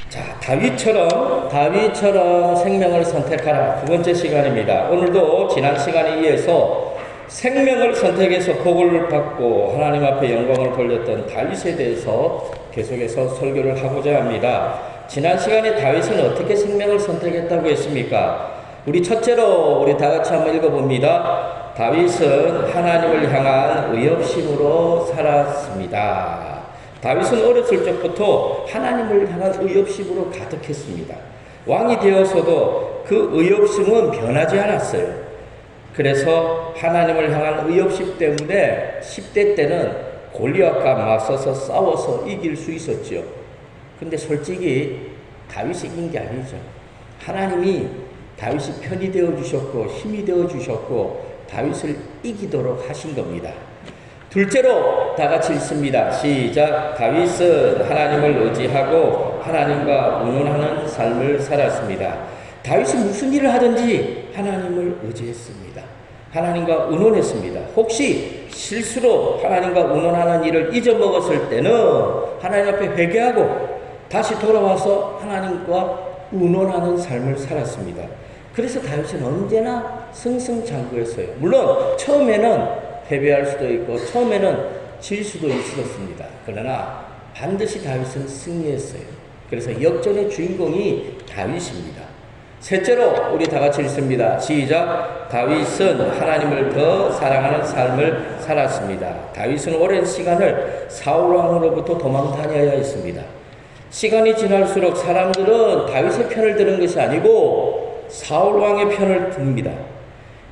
자, 다윗처럼 생명을 선택하라. 두 번째 시간입니다. 오늘도 지난 시간에 이어서 생명을 선택해서 복을 받고 하나님 앞에 영광을 돌렸던 다윗에 대해서 계속해서 설교를 하고자 합니다. 지난 시간에 다윗은 어떻게 생명을 선택했다고 했습니까? 우리 첫째로 우리 다 같이 한번 읽어봅니다. 다윗은 하나님을 향한 의협심으로 살았습니다. 다윗은 어렸을 적부터 하나님을 향한 의협심으로 가득했습니다. 왕이 되어서도 그 의협심은 변하지 않았어요. 그래서 하나님을 향한 의협심 때문에 10대 때는 골리앗과 맞서서 싸워서 이길 수 있었죠. 근데 솔직히 다윗이 이긴 게 아니죠. 하나님이 다윗이 편이 되어주셨고 힘이 되어주셨고 다윗을 이기도록 하신 겁니다. 둘째로 다 같이 읽습니다. 시작. 다윗은 하나님을 의지하고 하나님과 의논하는 삶을 살았습니다. 다윗은 무슨 일을 하든지 하나님을 의지했습니다. 하나님과 의논했습니다. 혹시 실수로 하나님과 의논하는 일을 잊어먹었을 때는 하나님 앞에 회개하고 다시 돌아와서 하나님과 의논하는 삶을 살았습니다. 그래서 다윗은 언제나 승승장구했어요. 물론 처음에는 패배할 수도 있고 처음에는 질 수도 있었습니다. 그러나 반드시 다윗은 승리했어요. 그래서 역전의 주인공이 다윗입니다. 셋째로 우리 다 같이 읽습니다. 시작. 다윗은 하나님을 더 사랑하는 삶을 살았습니다. 다윗은 오랜 시간을 사울 왕으로부터 도망 다녀야 했습니다. 시간이 지날수록 사람들은 다윗의 편을 드는 것이 아니고 사울 왕의 편을 듭니다.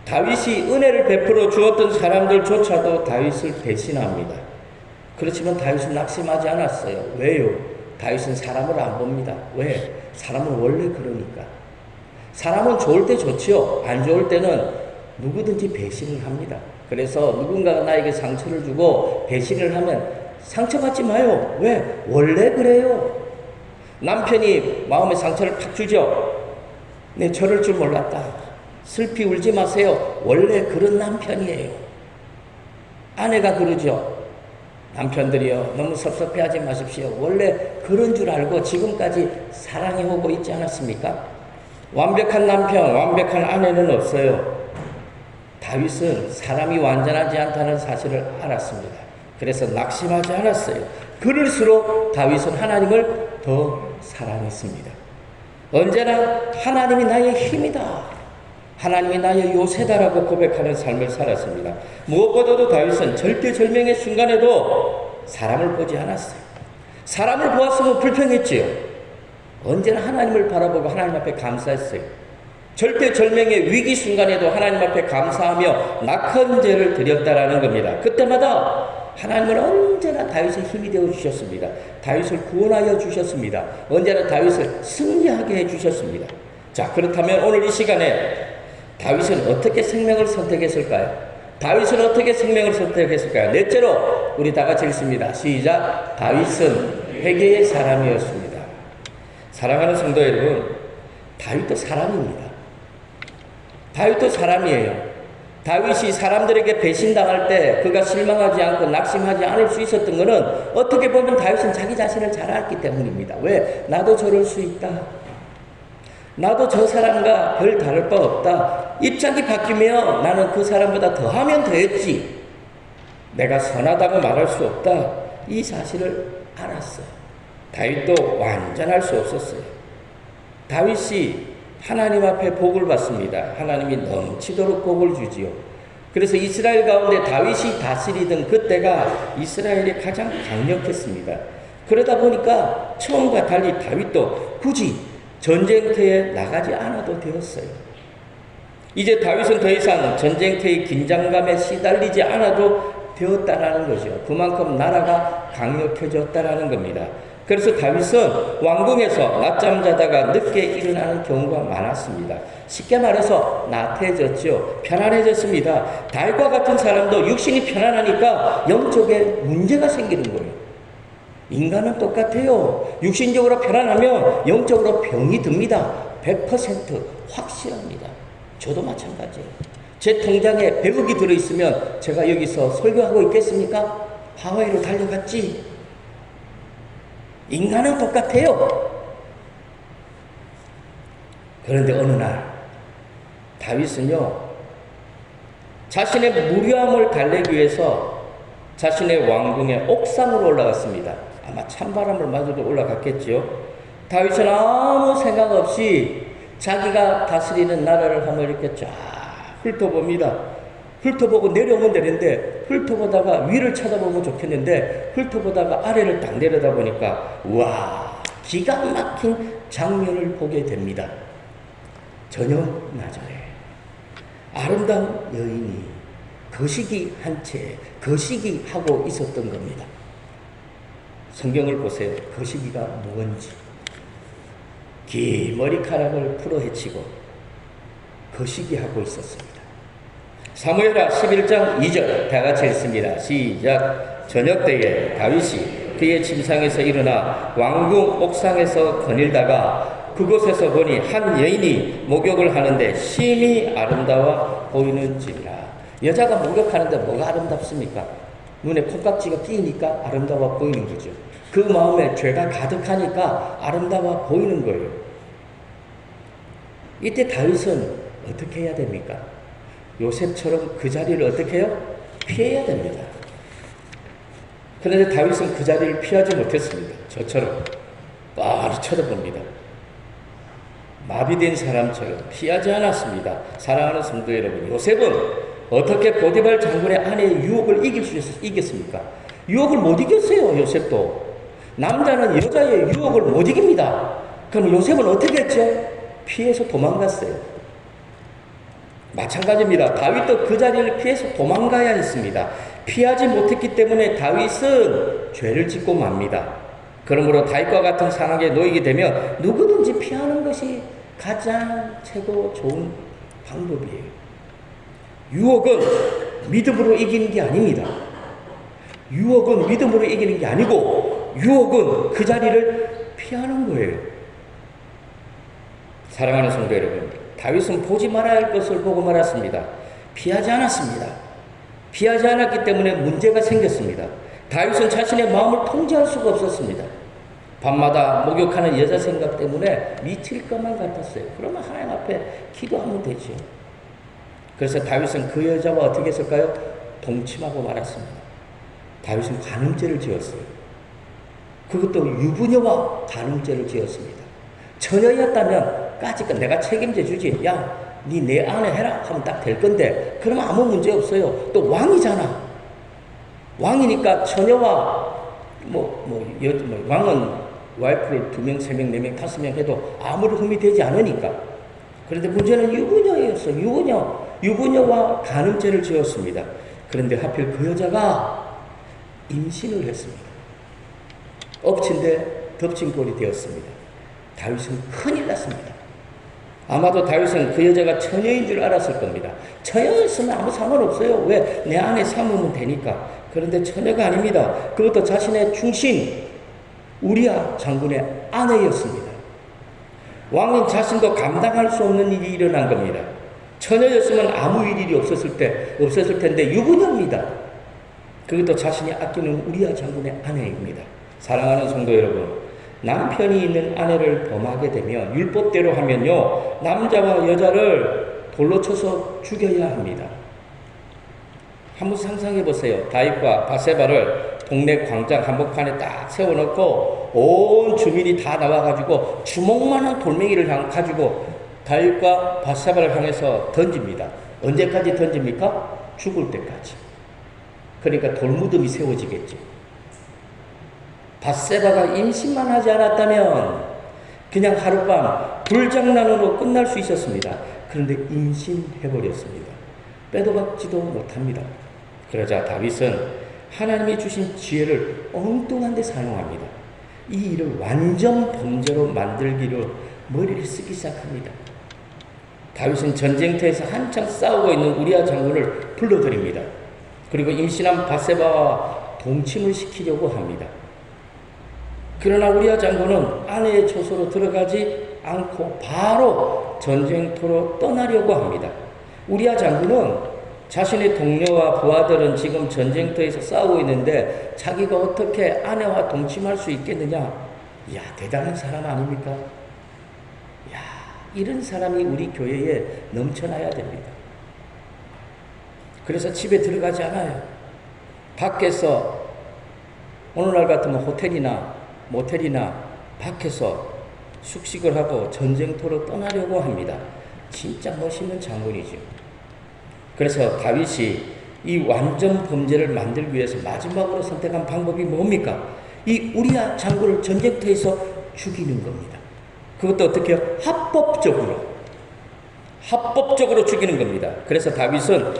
다윗이 은혜를 베풀어 주었던 사람들조차도 다윗을 배신합니다. 그렇지만 다윗은 낙심하지 않았어요. 왜요? 다윗은 사람을 안 봅니다. 왜? 사람은 원래 그러니까. 사람은 좋을 때 좋지요. 안 좋을 때는 누구든지 배신을 합니다. 그래서 누군가가 나에게 상처를 주고 배신을 하면 상처받지 마요. 왜? 원래 그래요. 남편이 마음에 상처를 팍 주죠. 네, 저럴 줄 몰랐다. 슬피 울지 마세요. 원래 그런 남편이에요. 아내가 그러죠. 남편들이요, 너무 섭섭해하지 마십시오. 원래 그런 줄 알고 지금까지 사랑해오고 있지 않았습니까? 완벽한 남편, 완벽한 아내는 없어요. 다윗은 사람이 완전하지 않다는 사실을 알았습니다. 그래서 낙심하지 않았어요. 그럴수록 다윗은 하나님을 더 사랑했습니다. 언제나 하나님이 나의 힘이다. 하나님이 나의 요새다라고 고백하는 삶을 살았습니다. 무엇보다도 다윗은 절대절명의 순간에도 사람을 보지 않았어요. 사람을 보았으면 불평했지요. 언제나 하나님을 바라보고 하나님 앞에 감사했어요. 절대절명의 위기 순간에도 하나님 앞에 감사하며 낙헌 제를 드렸다라는 겁니다. 그때마다 하나님은 언제나 다윗의 힘이 되어 주셨습니다. 다윗을 구원하여 주셨습니다. 언제나 다윗을 승리하게 해 주셨습니다. 자, 그렇다면 오늘 이 시간에 다윗은 어떻게 생명을 선택했을까요? 다윗은 어떻게 생명을 선택했을까요? 넷째로 우리 다 같이 읽습니다. 시작. 다윗은 회개의 사람이었습니다. 사랑하는 성도 여러분, 다윗도 사람입니다. 다윗도 사람이에요. 다윗이 사람들에게 배신당할 때 그가 실망하지 않고 낙심하지 않을 수 있었던 것은 어떻게 보면 다윗은 자기 자신을 잘 알기 때문입니다. 왜? 나도 저럴 수 있다. 나도 저 사람과 별 다를 바 없다. 입장이 바뀌면 나는 그 사람보다 더하면 더했지. 내가 선하다고 말할 수 없다. 이 사실을 알았어요. 다윗도 완전할 수 없었어요. 다윗이 하나님 앞에 복을 받습니다. 하나님이 넘치도록 복을 주지요. 그래서 이스라엘 가운데 다윗이 다스리던 그때가 이스라엘이 가장 강력했습니다. 그러다 보니까 처음과 달리 다윗도 굳이 전쟁터에 나가지 않아도 되었어요. 이제 다윗은 더 이상 전쟁터의 긴장감에 시달리지 않아도 되었다라는 거죠. 그만큼 나라가 강력해졌다라는 겁니다. 그래서 다윗은 왕궁에서 낮잠 자다가 늦게 일어나는 경우가 많았습니다. 쉽게 말해서 나태해졌죠. 편안해졌습니다. 다윗과 같은 사람도 육신이 편안하니까 영적에 문제가 생기는 거예요. 인간은 똑같아요. 육신적으로 편안하면 영적으로 병이 듭니다. 100% 확실합니다. 저도 마찬가지예요. 제 통장에 100억이 들어있으면 제가 여기서 설교하고 있겠습니까? 하와이로 달려갔지. 인간은 똑같아요. 그런데 어느 날 다윗은요, 자신의 무료함을 달래기 위해서 자신의 왕궁의 옥상으로 올라갔습니다. 아마 찬바람을 맞아도 올라갔겠지요. 다윗은 아무 생각 없이 자기가 다스리는 나라를 한번 이렇게 쫙 훑어봅니다. 훑어보고 내려오면 되는데, 훑어보다가 위를 쳐다보면 좋겠는데 훑어보다가 아래를 딱 내려다보니까 우와, 기가 막힌 장면을 보게 됩니다. 저녁 나절에 아름다운 여인이 거시기 한 채 거시기 하고 있었던 겁니다. 성경을 보세요. 거시기가 무언지. 긴 머리카락을 풀어헤치고 거시기 하고 있었습니다. 사무엘하 11장 2절 다 같이 읽습니다. 시작. 저녁 때에 다윗이 그의 침상에서 일어나 왕궁 옥상에서 거닐다가 그곳에서 보니 한 여인이 목욕을 하는데 심히 아름다워 보이는지라. 여자가 목욕하는데 뭐가 아름답습니까? 눈에 콩깍지가 끼니까 아름다워 보이는 거죠. 그 마음에 죄가 가득하니까 아름다워 보이는 거예요. 이때 다윗은 어떻게 해야 됩니까? 요셉처럼 그 자리를 어떻게 해요? 피해야 됩니다. 그런데 다윗은 그 자리를 피하지 못했습니다. 저처럼 뻔히 쳐다봅니다. 마비된 사람처럼 피하지 않았습니다. 사랑하는 성도 여러분, 요셉은 어떻게 보디발 장군의 아내의 유혹을 이겼습니까? 유혹을 못 이겼어요. 요셉도. 남자는 여자의 유혹을 못 이깁니다. 그럼 요셉은 어떻게 했죠? 피해서 도망갔어요. 마찬가지입니다. 다윗도 그 자리를 피해서 도망가야 했습니다. 피하지 못했기 때문에 다윗은 죄를 짓고 맙니다. 그러므로 다윗과 같은 상황에 놓이게 되면 누구든지 피하는 것이 가장 최고 좋은 방법이에요. 유혹은 믿음으로 이기는 게 아닙니다. 유혹은 믿음으로 이기는 게 아니고 유혹은 그 자리를 피하는 거예요. 사랑하는 성도 여러분, 다윗은 보지 말아야 할 것을 보고 말았습니다. 피하지 않았습니다. 피하지 않았기 때문에 문제가 생겼습니다. 다윗은 자신의 마음을 통제할 수가 없었습니다. 밤마다 목욕하는 여자 생각 때문에 미칠 것만 같았어요. 그러면 하나님 앞에 기도하면 되죠. 그래서 다윗은 그 여자와 어떻게 했을까요? 동침하고 말았습니다. 다윗은 간음죄를 지었어요. 그것도 유부녀와 간음죄를 지었습니다. 처녀였다면 까짓건 내가 책임져 주지. 야, 니 내 아내 해라 하면 딱 될 건데 그러면 아무 문제 없어요. 또 왕이잖아. 왕이니까 처녀와 왕은 와이프를 2명, 3명, 4명, 5명 해도 아무런 흠이 되지 않으니까. 그런데 문제는 유부녀였어요. 유부녀와 간음죄를 지었습니다. 그런데 하필 그 여자가 임신을 했습니다. 엎친 데 덮친 꼴이 되었습니다. 다윗은 큰일 났습니다. 아마도 다윗은 그 여자가 처녀인 줄 알았을 겁니다. 처녀였으면 아무 상관없어요. 왜? 내 안에 삼으면 되니까. 그런데 처녀가 아닙니다. 그것도 자신의 충신 우리야 장군의 아내였습니다. 왕인 자신도 감당할 수 없는 일이 일어난 겁니다. 처녀였으면 아무 일이 없었을 텐데 유부녀입니다. 그것도 자신이 아끼는 우리야 장군의 아내입니다. 사랑하는 성도 여러분, 남편이 있는 아내를 범하게 되면 율법대로 하면요, 남자와 여자를 돌로 쳐서 죽여야 합니다. 한번 상상해 보세요. 다윗과 바세바를 동네 광장 한복판에 딱 세워놓고 온 주민이 다 나와가지고 주먹만한 돌멩이를 가지고 다윗과 바세바를 향해서 던집니다. 언제까지 던집니까? 죽을 때까지. 그러니까 돌무덤이 세워지겠죠. 바세바가 임신만 하지 않았다면 그냥 하룻밤 불장난으로 끝날 수 있었습니다. 그런데 임신해버렸습니다. 빼도 박지도 못합니다. 그러자 다윗은 하나님이 주신 지혜를 엉뚱한 데 사용합니다. 이 일을 완전 범죄로 만들기로 머리를 쓰기 시작합니다. 다윗은 전쟁터에서 한창 싸우고 있는 우리아 장군을 불러들입니다. 그리고 임신한 바세바와 동침을 시키려고 합니다. 그러나 우리아 장군은 아내의 초소로 들어가지 않고 바로 전쟁터로 떠나려고 합니다. 우리아 장군은 자신의 동료와 부하들은 지금 전쟁터에서 싸우고 있는데 자기가 어떻게 아내와 동침할 수 있겠느냐? 이야, 대단한 사람 아닙니까? 이야, 이런 사람이 우리 교회에 넘쳐나야 됩니다. 그래서 집에 들어가지 않아요. 밖에서 오늘날 같으면 호텔이나 모텔이나 밖에서 숙식을 하고 전쟁터로 떠나려고 합니다. 진짜 멋있는 장군이죠. 그래서 다윗이 이 완전 범죄를 만들기 위해서 마지막으로 선택한 방법이 뭡니까? 이 우리야 장군을 전쟁터에서 죽이는 겁니다. 그것도 어떻게 해요? 합법적으로 죽이는 겁니다. 그래서 다윗은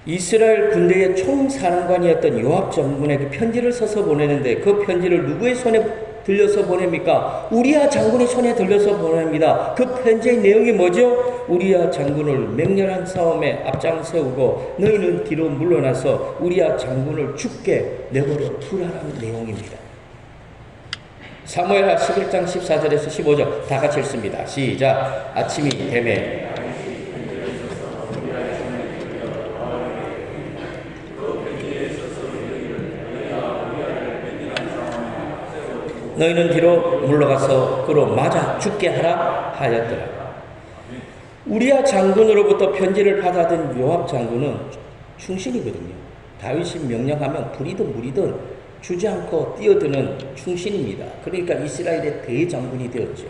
이스라엘 군대의 총사령관이었던 요압 장군에게 편지를 써서 보내는데 그 편지를 누구의 손에 들려서 보냅니까? 우리야 장군의 손에 들려서 보냅니다. 그 편지의 내용이 뭐죠? 우리야 장군을 맹렬한 싸움에 앞장세우고 너희는 뒤로 물러나서 우리야 장군을 죽게 내버려 두라는 내용입니다. 사무엘하 11장 14절에서 15절 다 같이 읽습니다. 시작. 아침이 되매 너희는 뒤로 물러가서 그로 맞아 죽게 하라 하였더라. 우리야 장군으로부터 편지를 받아든 요압 장군은 충신이거든요. 다윗이 명령하면 불이든 물이든 주지 않고 뛰어드는 충신입니다. 그러니까 이스라엘의 대장군이 되었죠.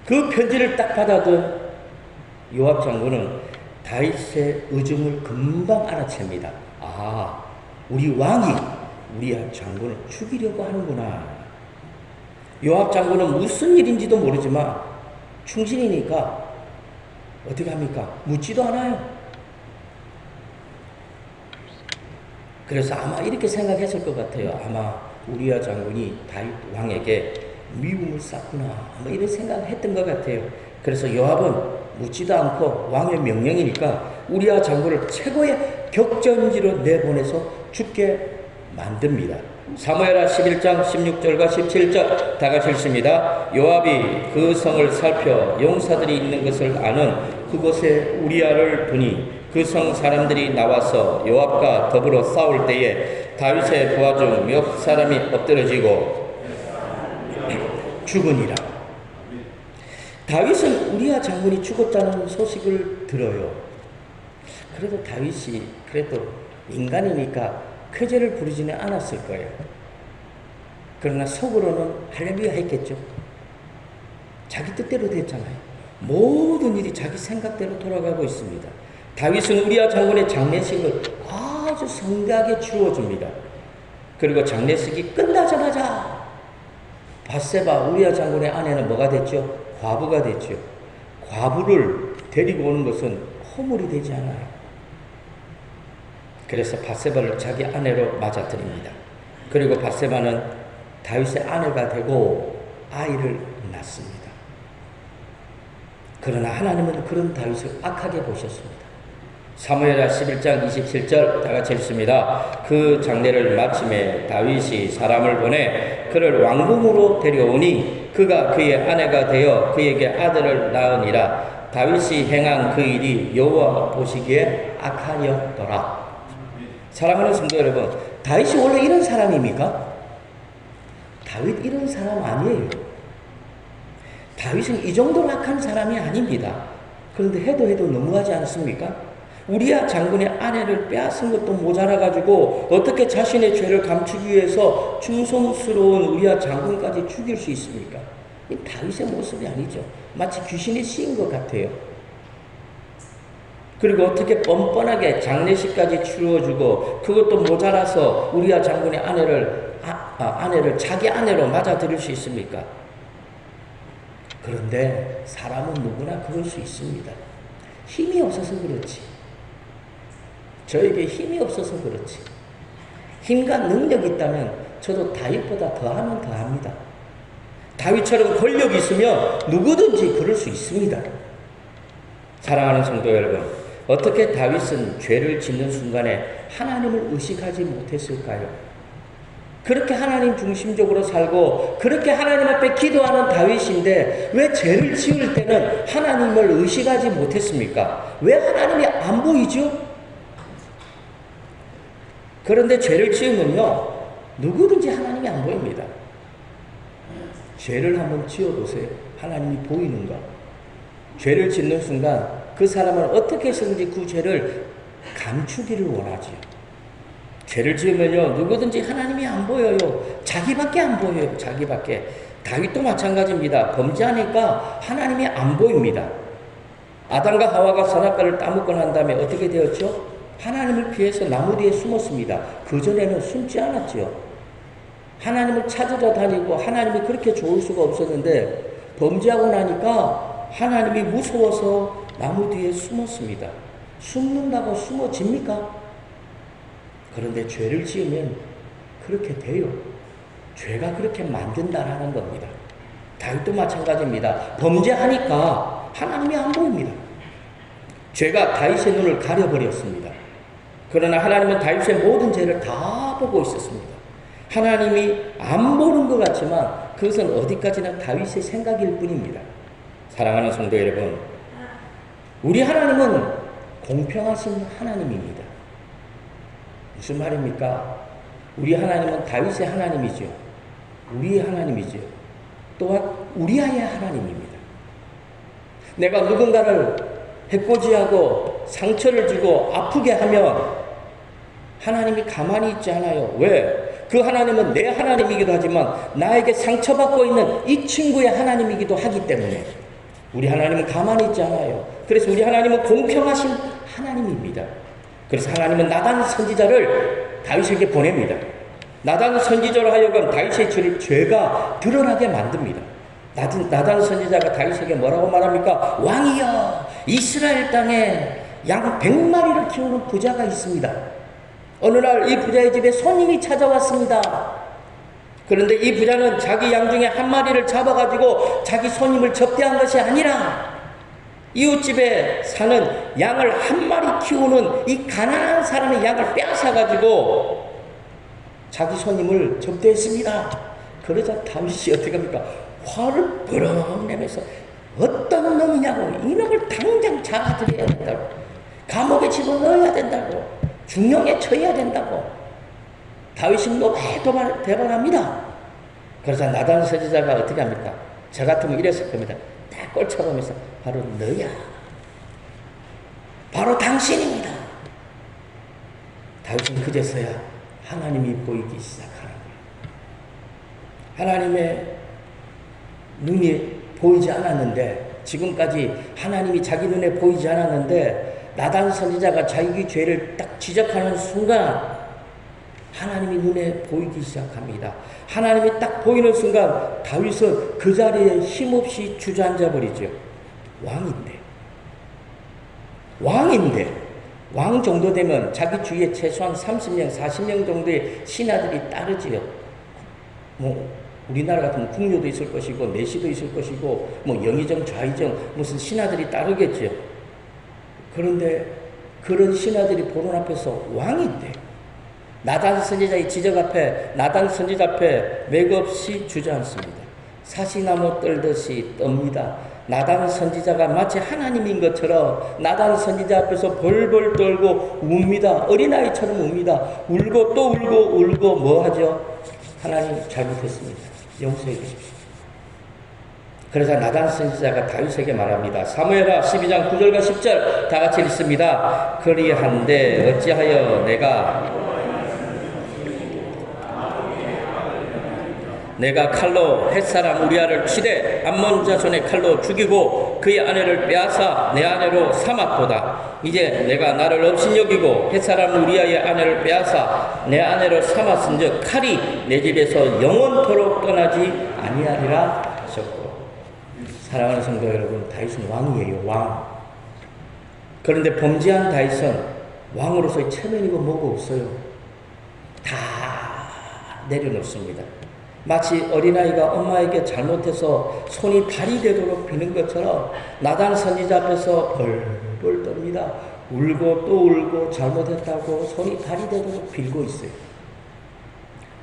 그 편지를 딱 받아든 요압 장군은 다윗의 의중을 금방 알아챕니다. 아, 우리 왕이 우리야 장군을 죽이려고 하는구나. 요압 장군은 무슨 일인지도 모르지만 충신이니까 어떻게 합니까? 묻지도 않아요. 그래서 아마 이렇게 생각했을 것 같아요. 아마 우리야 장군이 다윗 왕에게 미움을 쌌구나. 아마 이런 생각을 했던 것 같아요. 그래서 요압은 묻지도 않고 왕의 명령이니까 우리야 장군을 최고의 격전지로 내보내서 죽게 만듭니다. 사무엘하 11장 16절과 17절 다 같이 읽습니다. 요압이 그 성을 살펴 용사들이 있는 것을 아는 그곳에 우리야를 두니 그 성 사람들이 나와서 요압과 더불어 싸울 때에 다윗의 부하 중 몇 사람이 엎드러지고 죽으니라. 다윗은 우리야 장군이 죽었다는 소식을 들어요. 그래도 다윗이 그래도 인간이니까 쾌재를 부르지는 않았을 거예요. 그러나 속으로는 할렐루야 했겠죠. 자기 뜻대로 됐잖아요. 모든 일이 자기 생각대로 돌아가고 있습니다. 다윗은 우리야 장군의 장례식을 아주 성대하게 치루어줍니다. 그리고 장례식이 끝나자마자 밧세바 우리야 장군의 아내는 뭐가 됐죠? 과부가 됐죠. 과부를 데리고 오는 것은 허물이 되지 않아요. 그래서 밧세바를 자기 아내로 맞아들입니다. 그리고 밧세바는 다윗의 아내가 되고 아이를 낳습니다. 그러나 하나님은 그런 다윗을 악하게 보셨습니다. 사무엘하 11장 27절 다 같이 읽습니다. 그 장례를 마침에 다윗이 사람을 보내 그를 왕궁으로 데려오니 그가 그의 아내가 되어 그에게 아들을 낳으니라. 다윗이 행한 그 일이 여호와 보시기에 악하였더라. 사랑하는 성도 여러분, 다윗이 원래 이런 사람입니까? 다윗 이런 사람 아니에요. 다윗은 이 정도로 악한 사람이 아닙니다. 그런데 해도 너무하지 않습니까? 우리야 장군의 아내를 빼앗은 것도 모자라가지고 어떻게 자신의 죄를 감추기 위해서 충성스러운 우리야 장군까지 죽일 수 있습니까? 이 다윗의 모습이 아니죠. 마치 귀신이 씌인 것 같아요. 그리고 어떻게 뻔뻔하게 장례식까지 치루어주고 그것도 모자라서 우리야 장군의 아내를 자기 아내로 맞아들일 수 있습니까? 그런데 사람은 누구나 그럴 수 있습니다. 힘이 없어서 그렇지. 저에게 힘이 없어서 그렇지. 힘과 능력이 있다면 저도 다윗보다 더하면 더합니다. 다윗처럼 권력이 있으면 누구든지 그럴 수 있습니다. 사랑하는 성도 여러분, 어떻게 다윗은 죄를 짓는 순간에 하나님을 의식하지 못했을까요? 그렇게 하나님 중심적으로 살고 그렇게 하나님 앞에 기도하는 다윗인데 왜 죄를 지을 때는 하나님을 의식하지 못했습니까? 왜 하나님이 안 보이죠? 그런데 죄를 지으면요 누구든지 하나님이 안 보입니다. 죄를 한번 지어보세요. 하나님이 보이는가? 죄를 짓는 순간 그 사람은 어떻게 해서든지 그 죄를 감추기를 원하지요. 죄를 지으면요, 누구든지 하나님이 안 보여요. 자기밖에 안 보여요. 자기밖에. 다윗도 마찬가지입니다. 범죄하니까 하나님이 안 보입니다. 아담과 하와가 선악과를 따먹고 난 다음에 어떻게 되었죠? 하나님을 피해서 나무 뒤에 숨었습니다. 그전에는 숨지 않았죠. 하나님을 찾으러 다니고 하나님이 그렇게 좋을 수가 없었는데 범죄하고 나니까 하나님이 무서워서 나무 뒤에 숨었습니다. 숨는다고 숨어집니까? 그런데 죄를 지으면 그렇게 돼요. 죄가 그렇게 만든다라는 겁니다. 다윗도 마찬가지입니다. 범죄하니까 하나님이 안 보입니다. 죄가 다윗의 눈을 가려버렸습니다. 그러나 하나님은 다윗의 모든 죄를 다 보고 있었습니다. 하나님이 안 보는 것 같지만 그것은 어디까지나 다윗의 생각일 뿐입니다. 사랑하는 성도 여러분, 우리 하나님은 공평하신 하나님입니다. 무슨 말입니까? 우리 하나님은 다윗의 하나님이죠. 우리의 하나님이죠. 또한 우리아의 하나님입니다. 내가 누군가를 해코지하고 상처를 주고 아프게 하면 하나님이 가만히 있지 않아요. 왜? 그 하나님은 내 하나님이기도 하지만 나에게 상처받고 있는 이 친구의 하나님이기도 하기 때문에 우리 하나님은 가만히 있지 않아요. 그래서 우리 하나님은 공평하신 하나님입니다. 그래서 하나님은 나단 선지자를 다윗에게 보냅니다. 나단 선지자로 하여금 다윗의 죄가 드러나게 만듭니다. 나단 선지자가 다윗에게 뭐라고 말합니까? 왕이여, 이스라엘 땅에 양 100마리를 키우는 부자가 있습니다. 어느 날 이 부자의 집에 손님이 찾아왔습니다. 그런데 이 부자는 자기 양 중에 한 마리를 잡아가지고 자기 손님을 접대한 것이 아니라 이웃집에 사는 양을 한 마리 키우는 이 가난한 사람의 양을 빼앗아가지고 자기 손님을 접대했습니다. 그러자 다윗이 어떻게 합니까? 화를 버럭 내면서 어떤 놈이냐고, 이놈을 당장 잡아들여야 된다고, 감옥에 집어넣어야 된다고, 중형에 처해야 된다고 다윗이 너무 대발합니다. 그러자 나단 선지자가 어떻게 합니까? 저 같으면 이랬을 겁니다. 딱 꼴쳐보면서 바로 너야, 바로 당신입니다. 다윗은 그제서야 하나님이 보이기 시작하는 거예요. 하나님의 눈이 보이지 않았는데, 지금까지 하나님이 자기 눈에 보이지 않았는데 나단 선지자가 자기 죄를 딱 지적하는 순간 하나님이 눈에 보이기 시작합니다. 하나님이 딱 보이는 순간 다윗은 그 자리에 힘없이 주저앉아 버리죠. 왕인데 왕 정도 되면 자기 주위에 최소한 30명, 40명 정도의 신하들이 따르지요. 우리나라 같으면 궁녀도 있을 것이고 내시도 있을 것이고 영의정, 좌의정 무슨 신하들이 따르겠죠. 그런데 그런 신하들이 보는 앞에서 왕인데 나단 선지자의 지적 앞에, 나단 선지자 앞에 맥없이 주저앉습니다. 사시나무 떨듯이 떱니다. 나단 선지자가 마치 하나님인 것처럼 나단 선지자 앞에서 벌벌 떨고 웁니다. 어린아이처럼 웁니다. 울고 또 울고 뭐 하죠? 하나님 잘못했습니다. 용서해 주십시오. 그래서 나단 선지자가 다윗에게 말합니다. 사무엘하 12장 9절과 10절 다 같이 읽습니다. 그리한데 어찌하여 내가 칼로 햇사람 우리아를 치되 암몬 자손의 칼로 죽이고 그의 아내를 빼앗아 내 아내로 삼았도다. 이제 내가 나를 업신여기고 햇사람 우리아의 아내를 빼앗아 내 아내로 삼았은즉 칼이 내 집에서 영원토록 떠나지 아니하리라 하셨고. 사랑하는 성도 여러분, 다윗은 왕이에요. 왕. 그런데 범죄한 다윗은 왕으로서의 체면이고 뭐가 없어요. 다 내려놓습니다. 마치 어린아이가 엄마에게 잘못해서 손이 발이 되도록 비는 것처럼 나단 선지자 앞에서 벌벌 떱니다. 울고 또 울고 잘못했다고 손이 발이 되도록 빌고 있어요.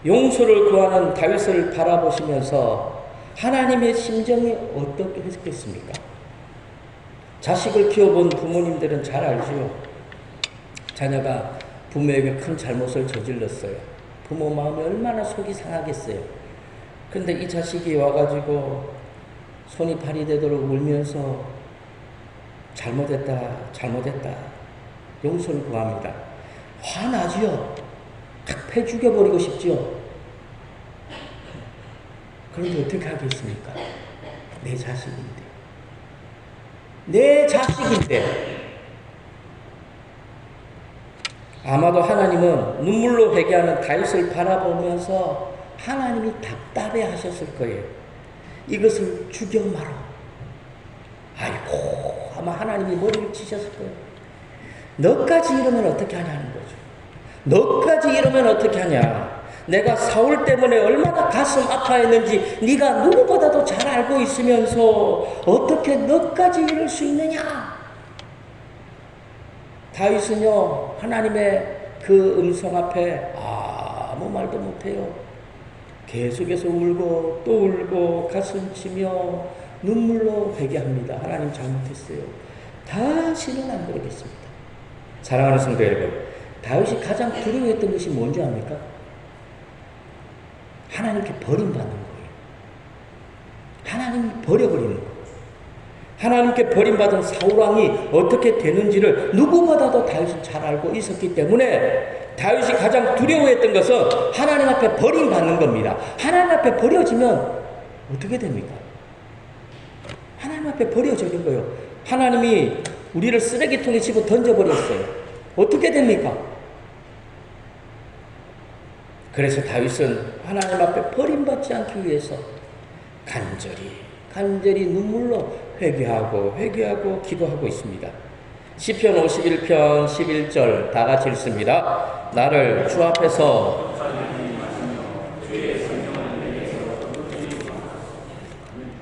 용서를 구하는 다윗을 바라보시면서 하나님의 심정이 어떻게 했겠습니까? 자식을 키워본 부모님들은 잘 알지요. 자녀가 부모에게 큰 잘못을 저질렀어요. 부모 마음이 얼마나 속이 상하겠어요. 근데 이 자식이 와가지고 손이 발이 되도록 울면서 잘못했다, 잘못했다. 용서를 구합니다. 화나지요. 탁 패 죽여버리고 싶지요. 그런데 어떻게 하겠습니까? 내 자식인데. 내 자식인데. 아마도 하나님은 눈물로 회개하는 다윗을 바라보면서 하나님이 답답해 하셨을 거예요. 이것을 죽여 말아. 아이고, 아마 하나님이 머리를 치셨을 거예요. 너까지 이러면 어떻게 하냐는 거죠. 너까지 이러면 어떻게 하냐. 내가 사울 때문에 얼마나 가슴 아파했는지 네가 누구보다도 잘 알고 있으면서 어떻게 너까지 이럴 수 있느냐. 다윗은요, 하나님의 그 음성 앞에 아무 말도 못해요. 계속해서 울고 또 울고 가슴 치며 눈물로 회개합니다. 하나님 잘못했어요. 다시는 안 그러겠습니다. 사랑하는 성도 여러분, 다윗이 가장 두려워했던 것이 뭔지 압니까? 하나님께 버림받는 거예요. 하나님이 버려버리는 거예요. 하나님께 버림받은 사울왕이 어떻게 되는지를 누구보다도 다윗은 잘 알고 있었기 때문에 다윗이 가장 두려워했던 것은 하나님 앞에 버림받는 겁니다. 하나님 앞에 버려지면 어떻게 됩니까? 하나님 앞에 버려지는 거예요. 하나님이 우리를 쓰레기통에 집어 던져버렸어요. 어떻게 됩니까? 그래서 다윗은 하나님 앞에 버림받지 않기 위해서 간절히 눈물로 회개하고 기도하고 있습니다. 시편 51편 11절 다 같이 읽습니다. 나를 주 앞에서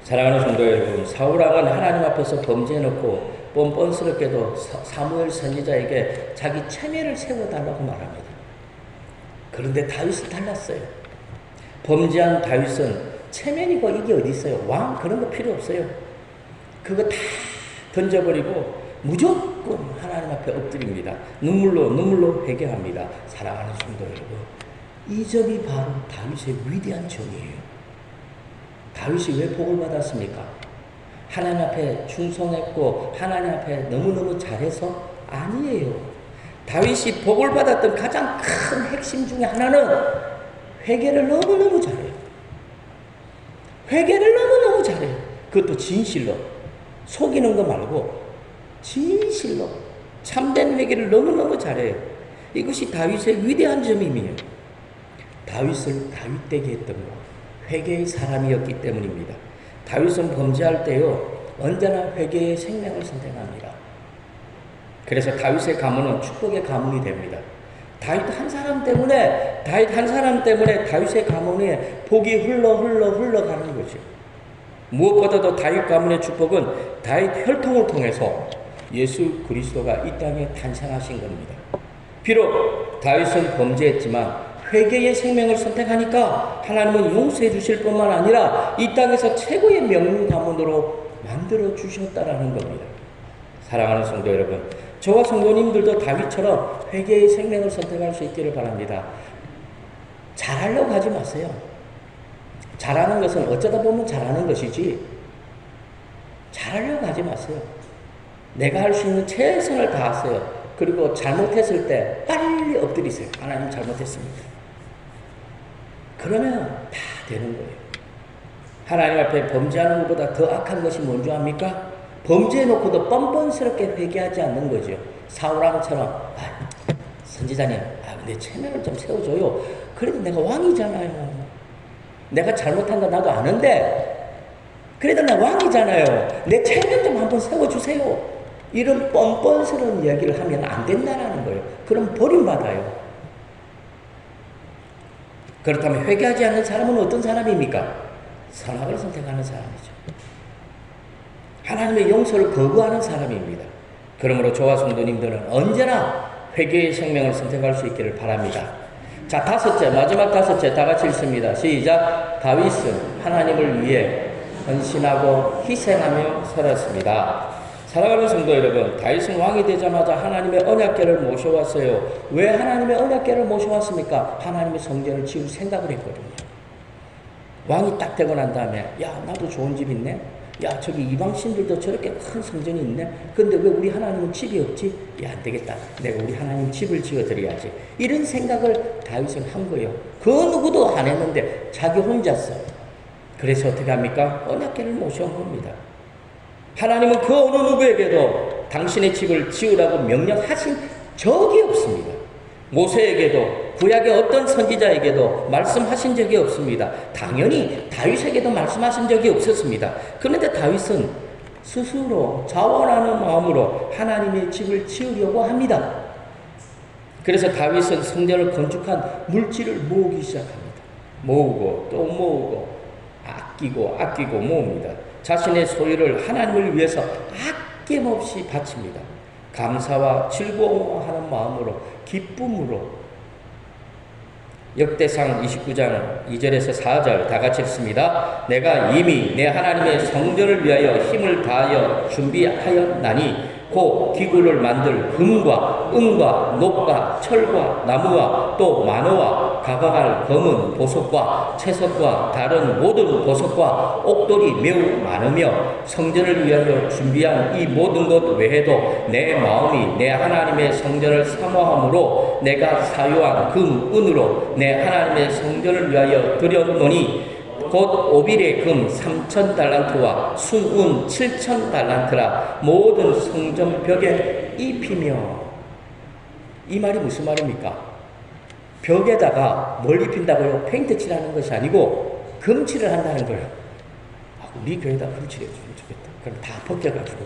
사랑하는 성도 여러분, 사울왕은 하나님 앞에서 범죄해놓고 뻔뻔스럽게도 사무엘 선지자에게 자기 체면을 세워달라고 말합니다. 그런데 다윗은 달랐어요. 범죄한 다윗은 체면이고 이게 어디 있어요? 왕 그런 거 필요 없어요. 그거 다 던져버리고 무조건 하나님 앞에 엎드립니다. 눈물로 회개합니다. 사랑하는 성도 여러분, 이 점이 바로 다윗의 위대한 점이에요. 다윗이 왜 복을 받았습니까? 하나님 앞에 충성했고 하나님 앞에 너무너무 잘해서? 아니에요. 다윗이 복을 받았던 가장 큰 핵심 중에 하나는 회개를 너무너무 잘해요. 회개를 너무너무 잘해요. 그것도 진실로. 속이는 거 말고 진실로 참된 회개를 너무너무 잘해요. 이것이 다윗의 위대한 점이에요. 다윗을 다윗되게 했던 것, 회개의 사람이었기 때문입니다. 다윗은 범죄할 때요, 언제나 회개의 생명을 선택합니다. 그래서 다윗의 가문은 축복의 가문이 됩니다. 다윗 한 사람 때문에 다윗의 가문에 복이 흘러가는 거죠. 무엇보다도 다윗 가문의 축복은 다윗 혈통을 통해서 예수 그리스도가 이 땅에 탄생하신 겁니다. 비록 다윗은 범죄했지만 회개의 생명을 선택하니까 하나님은 용서해 주실 뿐만 아니라 이 땅에서 최고의 명문 가문으로 만들어 주셨다라는 겁니다. 사랑하는 성도 여러분, 저와 성도님들도 다윗처럼 회개의 생명을 선택할 수 있기를 바랍니다. 잘하려고 하지 마세요. 잘하는 것은 어쩌다 보면 잘하는 것이지 잘하려고 하지 마세요. 내가 할 수 있는 최선을 다하세요. 그리고 잘못했을 때 빨리 엎드리세요. 하나님 잘못했습니다. 그러면 다 되는 거예요. 하나님 앞에 범죄하는 것보다 더 악한 것이 뭔지 압니까? 범죄해놓고도 뻔뻔스럽게 회개하지 않는 거죠. 사울왕처럼 선지자님, 내 체면을 좀 세워줘요. 그래도 내가 왕이잖아요. 내가 잘못한 거 나도 아는데 그래도 나 왕이잖아요. 내 체면 좀 한번 세워주세요. 이런 뻔뻔스러운 이야기를 하면 안 된다는 거예요. 그럼 버림받아요. 그렇다면 회개하지 않는 사람은 어떤 사람입니까? 선악을 선택하는 사람이죠. 하나님의 용서를 거부하는 사람입니다. 그러므로 저와 성도님들은 언제나 회개의 생명을 선택할 수 있기를 바랍니다. 자, 마지막 다섯째 다 같이 읽습니다. 시작. 다윗은 하나님을 위해 헌신하고 희생하며 살았습니다. 사랑하는 성도 여러분, 다윗은 왕이 되자마자 하나님의 언약궤를 모셔왔어요. 왜 하나님의 언약궤를 모셔왔습니까? 하나님의 성전을 지을 생각을 했거든요. 왕이 딱 되고 난 다음에 야 나도 좋은 집 있네. 야 저기 이방신들도 저렇게 큰 성전이 있네. 근데 왜 우리 하나님은 집이 없지? 야 안되겠다. 내가 우리 하나님 집을 지어드려야지. 이런 생각을 다윗은 한 거예요. 그 누구도 안 했는데 자기 혼자서. 그래서 어떻게 합니까? 언약궤를 모셔온 겁니다. 하나님은 그 어느 누구에게도 당신의 집을 지으라고 명령하신 적이 없습니다. 모세에게도 구약의 어떤 선지자에게도 말씀하신 적이 없습니다. 당연히 다윗에게도 말씀하신 적이 없었습니다. 그런데 다윗은 스스로 자원하는 마음으로 하나님의 집을 지으려고 합니다. 그래서 다윗은 성전을 건축한 물질을 모으기 시작합니다. 모으고 또 모으고 아끼고 모읍니다. 자신의 소유를 하나님을 위해서 아낌없이 바칩니다. 감사와 즐거워하는 마음으로 기쁨으로. 역대상 29장 2절에서 4절 다 같이 읽습니다. 내가 이미 내 하나님의 성전을 위하여 힘을 다하여 준비하였나니 곧 기구를 만들 금과 은과 녹과 철과 나무와 또 만호와 가방할 검은 보석과 채석과 다른 모든 보석과 옥돌이 매우 많으며 성전을 위하여 준비한 이 모든 것 외에도 내 마음이 내 하나님의 성전을 사모함으로 내가 사유한 금, 은으로 내 하나님의 성전을 위하여 드렸노니 곧 오빌의 금 3,000달란트와 순은 7,000달란트라 모든 성전 벽에 입히며. 이 말이 무슨 말입니까? 벽에다가 뭘 입힌다고요? 페인트 칠하는 것이 아니고 금칠을 한다는 거예요. 우리 교회에다 금칠해 주면 좋겠다. 그럼 다 벗겨가지고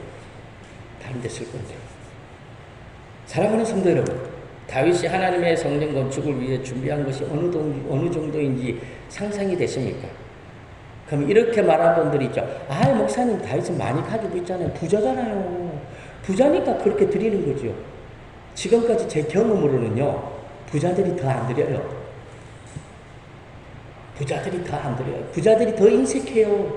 다른 데 쓸 건데. 사랑하는 성도 여러분, 다윗이 하나님의 성전 건축을 위해 준비한 것이 어느 정도인지 상상이 되십니까? 그럼 이렇게 말하는 분들이 있죠. 목사님 다윗은 많이 가지고 있잖아요. 부자잖아요. 부자니까 그렇게 드리는 거죠. 지금까지 제 경험으로는요. 부자들이 더 안 드려요. 부자들이 더 안 드려요. 부자들이 더 인색해요.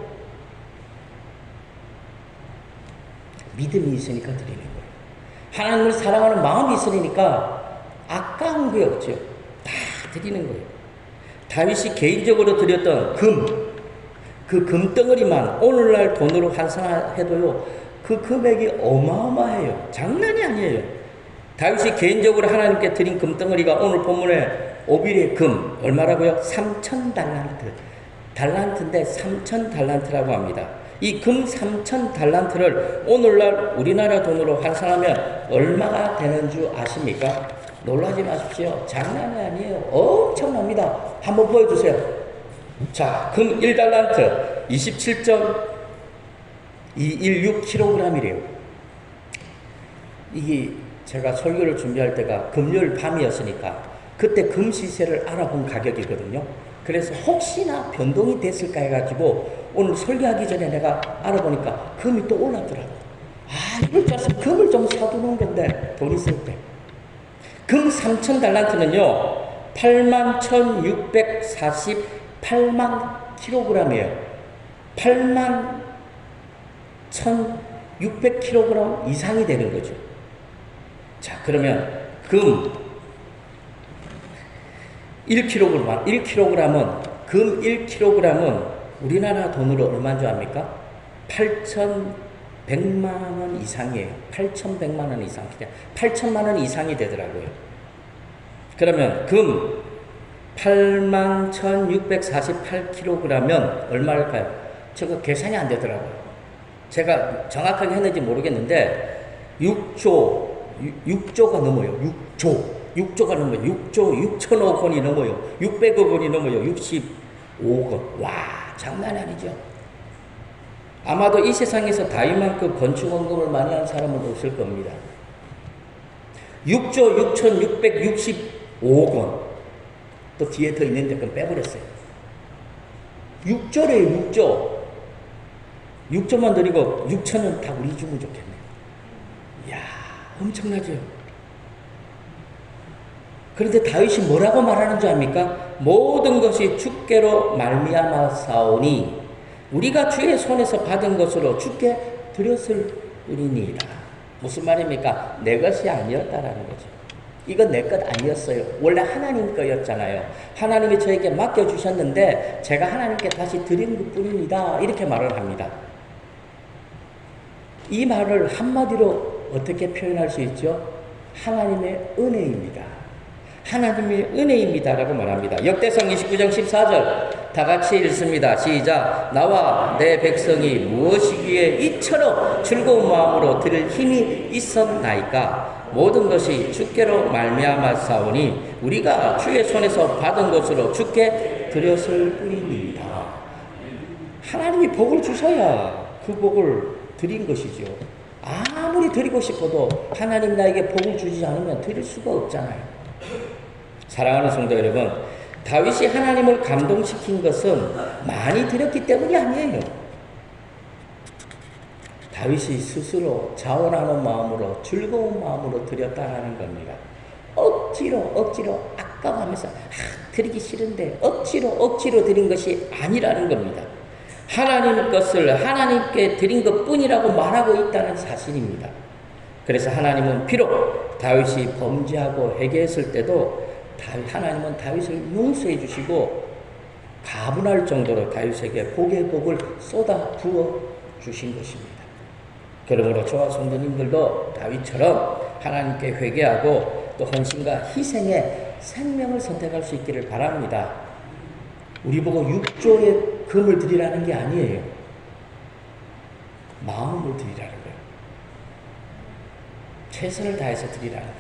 믿음이 있으니까 드리는 거예요. 하나님을 사랑하는 마음이 있으니까 아까운 게 없죠. 다 드리는 거예요. 다윗이 개인적으로 드렸던 그 금덩어리만 오늘날 돈으로 환산해도요, 그 금액이 어마어마해요. 장난이 아니에요. 다윗이 개인적으로 하나님께 드린 금덩어리가 오늘 본문에 오빌의 금, 얼마라고요? 3,000달란트. 달란트인데 3,000달란트라고 합니다. 이 금 3,000달란트를 오늘날 우리나라 돈으로 환산하면 얼마가 되는 줄 아십니까? 놀라지 마십시오. 장난이 아니에요. 엄청납니다. 한번 보여주세요. 자, 금 1달란트 27.216kg이래요. 이게 제가 설교를 준비할 때가 금요일 밤이었으니까 그때 금 시세를 알아본 가격이거든요. 그래서 혹시나 변동이 됐을까 해가지고 오늘 설교하기 전에 내가 알아보니까 금이 또 올랐더라고. 이럴 줄 알았으면 금을 좀 사두는 건데 돈 있을 때. 금 3,000달란트는요 81,648만 kg이에요. 81,600kg 이상이 되는 거죠. 자, 그러면 금 1kg은 금 1kg은 우리나라 돈으로 얼마인 줄 압니까? 8,100만 원 이상이에요. 8,100만 원 이상. 8,000만 원 이상이 되더라고요. 그러면 금 81,648kg면 얼마일까요? 저거 계산이 안 되더라고요. 제가 정확하게 했는지 모르겠는데 6조가 넘어요. 6조가 넘어요. 6조 6천억 원이 넘어요. 600억 원이 넘어요. 65억 원. 와, 장난이 아니죠. 아마도 이 세상에서 다윗만큼 건축 원금을 많이 한 사람은 없을 겁니다. 6조 6,665억 원. 또 뒤에 더 있는데 그건 빼버렸어요. 6조래요. 6조. 6조만 드리고 6천은 다 우리 주면 좋겠네. 이야, 엄청나죠. 그런데 다윗이 뭐라고 말하는 줄 압니까? 모든 것이 주께로 말미암아 사오니 우리가 주의 손에서 받은 것으로 주께 드렸을 뿐이니라. 무슨 말입니까? 내 것이 아니었다라는 거죠. 이건 내 것 아니었어요. 원래 하나님 거였잖아요. 하나님이 저에게 맡겨주셨는데 제가 하나님께 다시 드린 것 뿐입니다. 이렇게 말을 합니다. 이 말을 한마디로 어떻게 표현할 수 있죠? 하나님의 은혜입니다. 하나님의 은혜입니다라고 말합니다. 역대상 29장 14절 다 같이 읽습니다. 시작. 나와 내 백성이 무엇이기에 이처럼 즐거운 마음으로 드릴 힘이 있었나이까? 모든 것이 주께로 말미암았사오니 우리가 주의 손에서 받은 것으로 주께 드렸을 뿐입니다. 하나님이 복을 주셔야 그 복을 드린 것이죠. 아무리 드리고 싶어도 하나님 나에게 복을 주지 않으면 드릴 수가 없잖아요. 사랑하는 성도 여러분, 다윗이 하나님을 감동시킨 것은 많이 드렸기 때문이 아니에요. 다윗이 스스로 자원하는 마음으로 즐거운 마음으로 드렸다는 겁니다. 억지로 아까워하면서 드리기 싫은데 억지로 드린 것이 아니라는 겁니다. 하나님 것을 하나님께 드린 것뿐이라고 말하고 있다는 사실입니다. 그래서 하나님은 비록 다윗이 범죄하고 회개했을 때도 하나님은 다윗을 용서해 주시고 가분할 정도로 다윗에게 복의 복을 쏟아 부어 주신 것입니다. 그러므로 저와 성도님들도 다윗처럼 하나님께 회개하고 또 헌신과 희생의 생명을 선택할 수 있기를 바랍니다. 우리 보고 6조의 금을 드리라는 게 아니에요. 마음을 드리라는 거예요. 최선을 다해서 드리라는 거죠.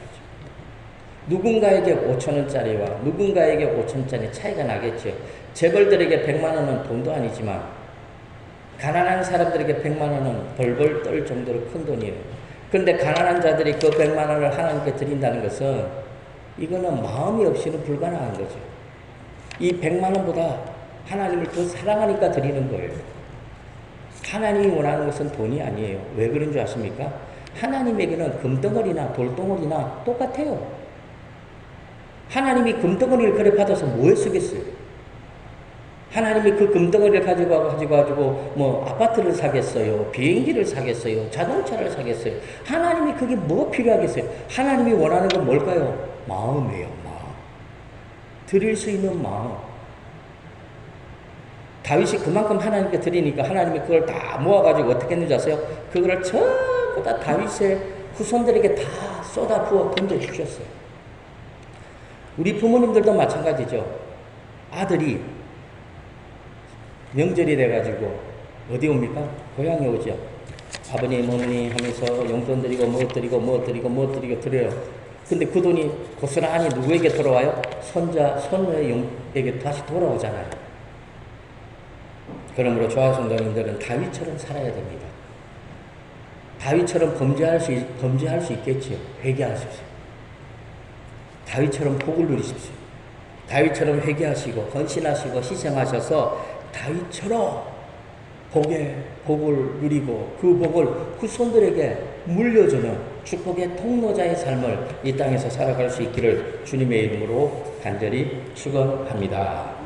누군가에게 5,000원짜리와 누군가에게 5,000원짜리 차이가 나겠죠. 재벌들에게 100만 원은 돈도 아니지만 가난한 사람들에게 100만 원은 벌벌 떨 정도로 큰 돈이에요. 그런데 가난한 자들이 그 100만 원을 하나님께 드린다는 것은 이거는 마음이 없이는 불가능한 거죠. 이 100만 원보다 하나님을 더 사랑하니까 드리는 거예요. 하나님이 원하는 것은 돈이 아니에요. 왜 그런 줄 아십니까? 하나님에게는 금덩어리나 돌덩어리나 똑같아요. 하나님이 금덩어리를 그래 받아서 뭐에 쓰겠어요? 하나님이 그 금덩어리를 가지고 뭐 아파트를 사겠어요? 비행기를 사겠어요? 자동차를 사겠어요? 하나님이 그게 뭐 필요하겠어요? 하나님이 원하는 건 뭘까요? 마음이에요. 마음. 드릴 수 있는 마음. 다윗이 그만큼 하나님께 드리니까 하나님이 그걸 다 모아가지고 어떻게 했는지 아세요? 그거를 전부 다 다윗의 후손들에게 다 쏟아 부어 던져주셨어요. 우리 부모님들도 마찬가지죠. 아들이 명절이 돼가지고 어디 옵니까? 고향에 오죠. 아버님, 어머니 하면서 용돈 드리고 뭐 드리고 드려요. 근데 그 돈이 고스란히 누구에게 돌아와요? 손자, 손녀에게 다시 돌아오잖아요. 그러므로 저와 성도님들은 다윗처럼 살아야 됩니다. 다윗처럼 범죄할 수 있겠지요. 회개하십시오. 다윗처럼 복을 누리십시오. 다윗처럼 회개하시고 헌신하시고 희생하셔서 다윗처럼 복을 누리고 그 복을 후손들에게 물려주는 축복의 통로자의 삶을 이 땅에서 살아갈 수 있기를 주님의 이름으로 간절히 축원합니다.